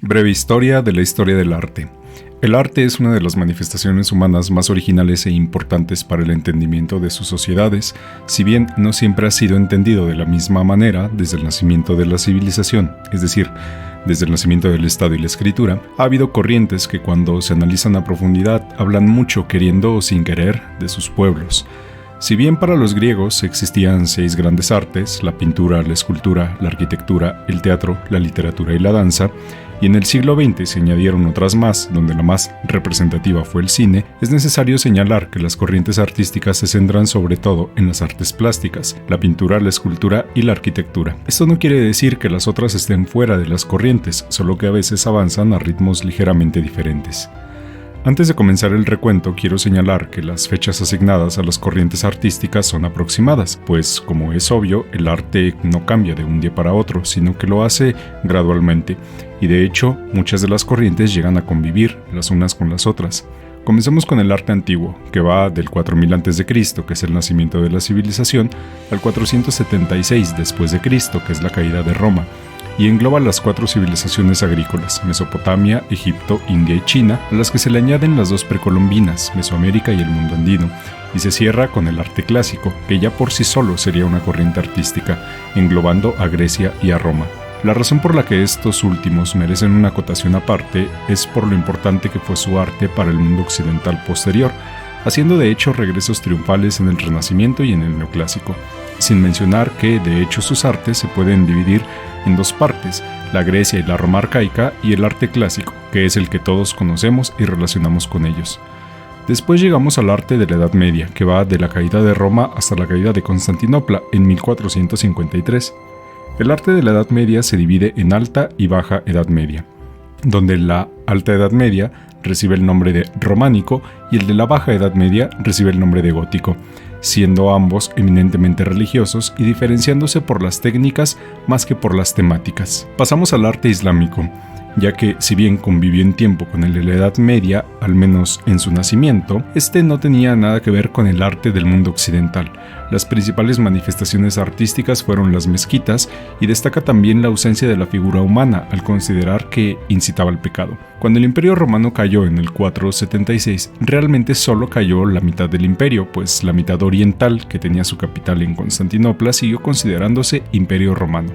Breve historia de la historia del arte. El arte es una de las manifestaciones humanas más originales e importantes para el entendimiento de sus sociedades, si bien no siempre ha sido entendido de la misma manera desde el nacimiento de la civilización, es decir, desde el nacimiento del Estado y la escritura. Ha habido corrientes que cuando se analizan a profundidad hablan mucho queriendo o sin querer de sus pueblos. Si bien para los griegos existían 6 grandes artes, la pintura, la escultura, la arquitectura, el teatro, la literatura y la danza, y en el siglo XX se añadieron otras más, donde la más representativa fue el cine, es necesario señalar que las corrientes artísticas se centran sobre todo en las artes plásticas, la pintura, la escultura y la arquitectura. Esto no quiere decir que las otras estén fuera de las corrientes, solo que a veces avanzan a ritmos ligeramente diferentes. Antes de comenzar el recuento, quiero señalar que las fechas asignadas a las corrientes artísticas son aproximadas, pues, como es obvio, el arte no cambia de un día para otro, sino que lo hace gradualmente, y de hecho, muchas de las corrientes llegan a convivir las unas con las otras. Comencemos con el arte antiguo, que va del 4000 a.C., que es el nacimiento de la civilización, al 476 después de Cristo, que es la caída de Roma, y engloba las 4 civilizaciones agrícolas, Mesopotamia, Egipto, India y China, a las que se le añaden las 2 precolombinas, Mesoamérica y el mundo andino, y se cierra con el arte clásico, que ya por sí solo sería una corriente artística, englobando a Grecia y a Roma. La razón por la que estos últimos merecen una acotación aparte es por lo importante que fue su arte para el mundo occidental posterior, haciendo de hecho regresos triunfales en el Renacimiento y en el Neoclásico, sin mencionar que de hecho sus artes se pueden dividir en 2 partes, la Grecia y la Roma arcaica y el arte clásico, que es el que todos conocemos y relacionamos con ellos. Después llegamos al arte de la Edad Media, que va de la caída de Roma hasta la caída de Constantinopla en 1453. El arte de la Edad Media se divide en Alta y Baja Edad Media, donde la Alta Edad Media recibe el nombre de románico y el de la Baja Edad Media recibe el nombre de gótico, siendo ambos eminentemente religiosos y diferenciándose por las técnicas más que por las temáticas. Pasamos al arte islámico, ya que si bien convivió en tiempo con el de la Edad Media, al menos en su nacimiento, este no tenía nada que ver con el arte del mundo occidental. Las principales manifestaciones artísticas fueron las mezquitas y destaca también la ausencia de la figura humana al considerar que incitaba al pecado. Cuando el Imperio Romano cayó en el 476, realmente solo cayó la mitad del imperio, pues la mitad oriental, que tenía su capital en Constantinopla, siguió considerándose Imperio Romano.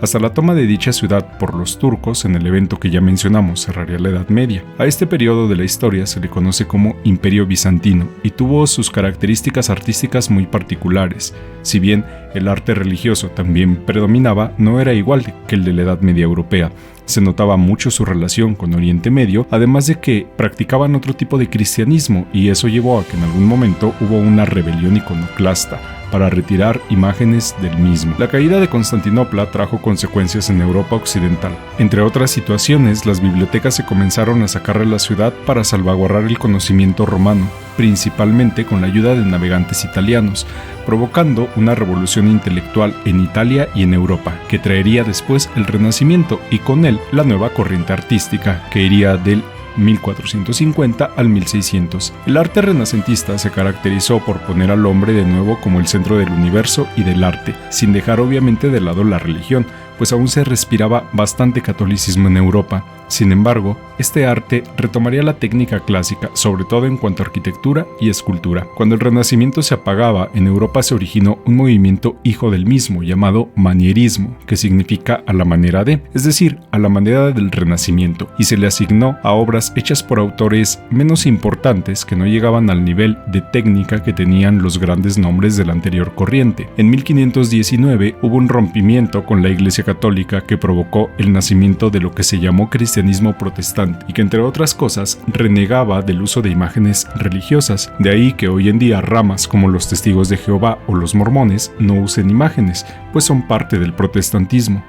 Hasta la toma de dicha ciudad por los turcos en el evento que ya mencionamos cerraría la Edad Media. A este periodo de la historia se le conoce como Imperio Bizantino y tuvo sus características artísticas muy particulares. Si bien el arte religioso también predominaba, no era igual que el de la Edad Media europea. Se notaba mucho su relación con Oriente Medio, además de que practicaban otro tipo de cristianismo, y eso llevó a que en algún momento hubo una rebelión iconoclasta para retirar imágenes del mismo. La caída de Constantinopla trajo consecuencias en Europa occidental. Entre otras situaciones, las bibliotecas se comenzaron a sacar de la ciudad para salvaguardar el conocimiento romano, principalmente con la ayuda de navegantes italianos, provocando una revolución intelectual en Italia y en Europa, que traería después el Renacimiento y con él la nueva corriente artística, que iría del 1450 al 1600. El arte renacentista se caracterizó por poner al hombre de nuevo como el centro del universo y del arte, sin dejar obviamente de lado la religión, pues aún se respiraba bastante catolicismo en Europa. Sin embargo, este arte retomaría la técnica clásica, sobre todo en cuanto a arquitectura y escultura. Cuando el Renacimiento se apagaba, en Europa se originó un movimiento hijo del mismo, llamado manierismo, que significa a la manera de, es decir, a la manera del Renacimiento, y se le asignó a obras hechas por autores menos importantes que no llegaban al nivel de técnica que tenían los grandes nombres de la anterior corriente. En 1519 hubo un rompimiento con la Iglesia Católica que provocó el nacimiento de lo que se llamó cristianismo protestante y que entre otras cosas renegaba del uso de imágenes religiosas, de ahí que hoy en día ramas como los Testigos de Jehová o los mormones no usen imágenes, pues son parte del protestantismo.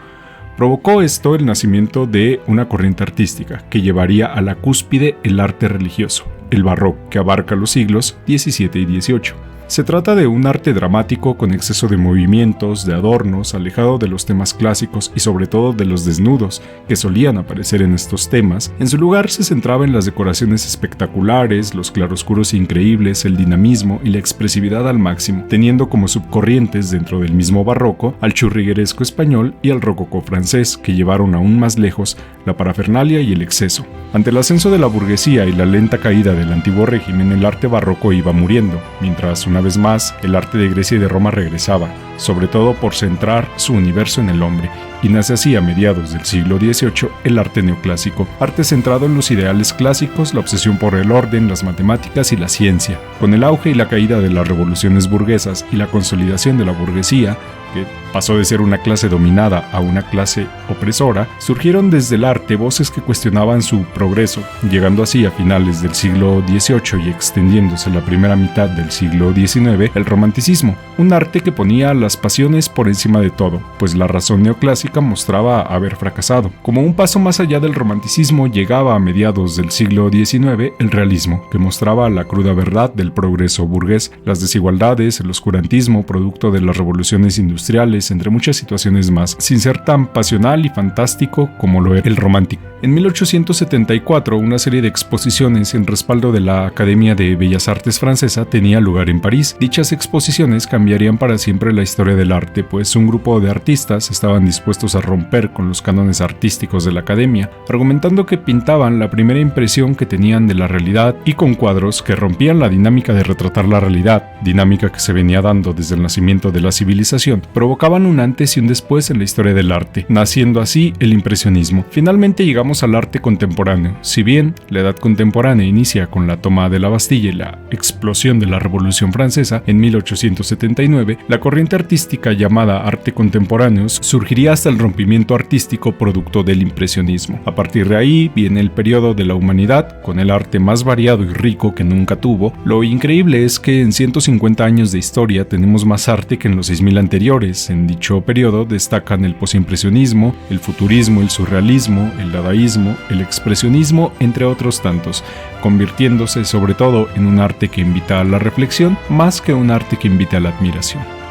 Provocó esto el nacimiento de una corriente artística que llevaría a la cúspide el arte religioso, el barroco, que abarca los siglos XVII y XVIII. Se trata de un arte dramático con exceso de movimientos, de adornos, alejado de los temas clásicos y sobre todo de los desnudos que solían aparecer en estos temas. En su lugar se centraba en las decoraciones espectaculares, los claroscuros increíbles, el dinamismo y la expresividad al máximo, teniendo como subcorrientes dentro del mismo barroco al churrigueresco español y al rococó francés, que llevaron aún más lejos la parafernalia y el exceso. Ante el ascenso de la burguesía y la lenta caída del antiguo régimen, el arte barroco iba muriendo, mientras una vez más el arte de Grecia y de Roma regresaba, sobre todo por centrar su universo en el hombre, y nace así a mediados del siglo XVIII el arte neoclásico, arte centrado en los ideales clásicos, la obsesión por el orden, las matemáticas y la ciencia. Con el auge y la caída de las revoluciones burguesas y la consolidación de la burguesía, que pasó de ser una clase dominada a una clase opresora, surgieron desde el arte voces que cuestionaban su progreso, llegando así a finales del siglo XVIII y extendiéndose la primera mitad del siglo XIX el romanticismo, un arte que ponía las pasiones por encima de todo, pues la razón neoclásica mostraba haber fracasado. Como un paso más allá del romanticismo, llegaba a mediados del siglo XIX el realismo, que mostraba la cruda verdad del progreso burgués, las desigualdades, el oscurantismo producto de las revoluciones industriales, entre muchas situaciones más, sin ser tan pasional y fantástico como lo era el romántico. En 1874, una serie de exposiciones en respaldo de la Academia de Bellas Artes francesa tenía lugar en París. Dichas exposiciones cambiarían para siempre la historia del arte, pues un grupo de artistas estaban dispuestos a romper con los cánones artísticos de la Academia, argumentando que pintaban la primera impresión que tenían de la realidad y con cuadros que rompían la dinámica de retratar la realidad, dinámica que se venía dando desde el nacimiento de la civilización, provocaban un antes y un después en la historia del arte, naciendo así el impresionismo. Finalmente llegamos al arte contemporáneo. Si bien la edad contemporánea inicia con la toma de la Bastilla y la explosión de la Revolución Francesa en 1879, la corriente artística llamada arte contemporáneo surgiría hasta el rompimiento artístico producto del impresionismo. A partir de ahí viene el periodo de la humanidad, con el arte más variado y rico que nunca tuvo. Lo increíble es que en 150 años de historia tenemos más arte que en los 6000 anteriores. En dicho periodo destacan el posimpresionismo, el futurismo, el surrealismo, el dadaísmo, el expresionismo, entre otros tantos, convirtiéndose sobre todo en un arte que invita a la reflexión más que un arte que invita a la admiración.